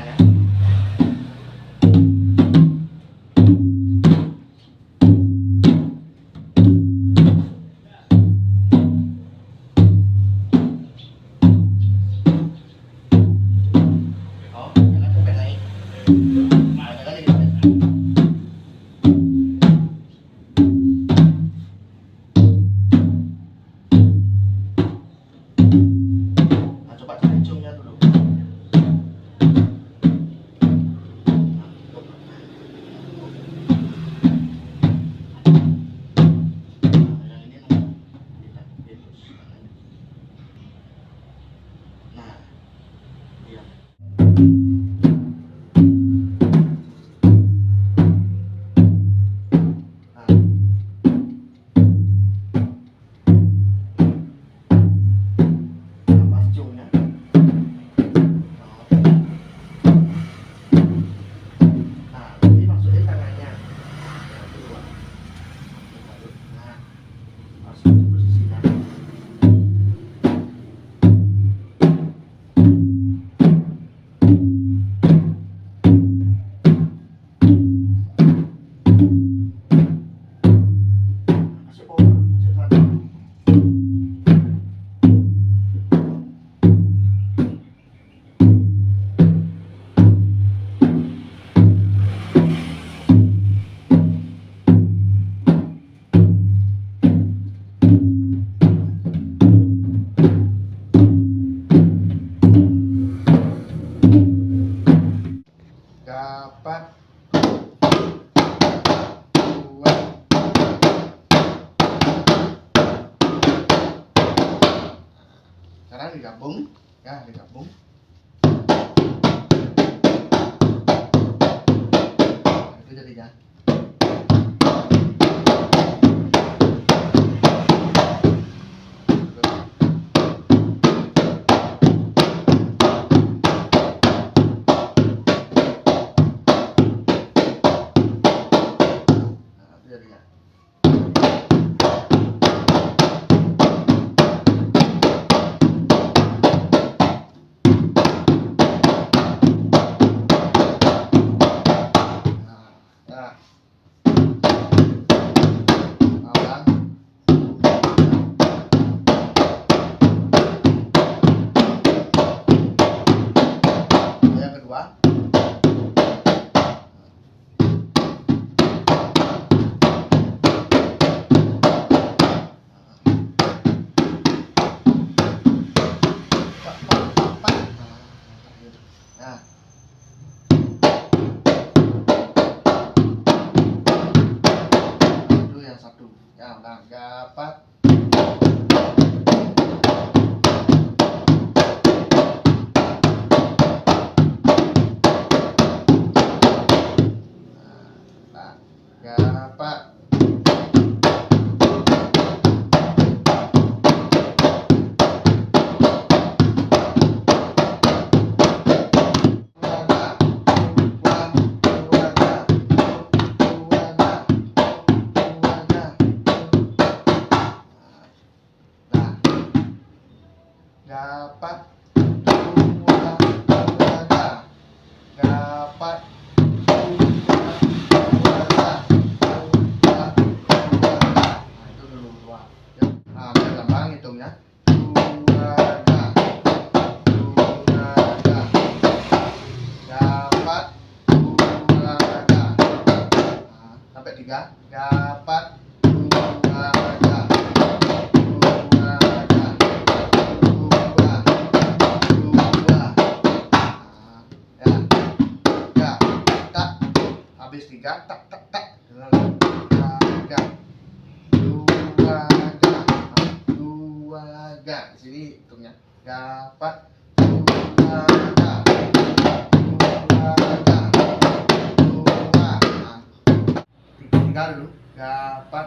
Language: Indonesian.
ya. Oh, jangan sampai naik. Banyak kali kita. Nah, coba cari ujungnya dulu. Nah, iya. Pas ujungnya. Nah, ini masukin tangannya. Kedua. Nah, harus posisinya. Masih power, masih teratur. Dapat dua. Sekarang digabung, ya digabung. Nah, itu jadinya. Nah, itu jadinya. Nah, abang. Yang kedua. Nah, itu yang satu. Ya, nah, dapat. Nah, dapat. Dapat dua keluarga, dapat dua keluarga, dua keluarga. Nah, itu dulu dua. Ya. Nah, biar gampang hitungnya. Keluarga, keluarga, dapat keluarga. Nah, sampai tiga. Dapat keluarga, keluarga. Habis tiga, tak tak tak, keluarga, keluarga. Di sini hitungnya. Dapat keluarga, keluarga, keluarga. Nah, tiga dulu. Dapat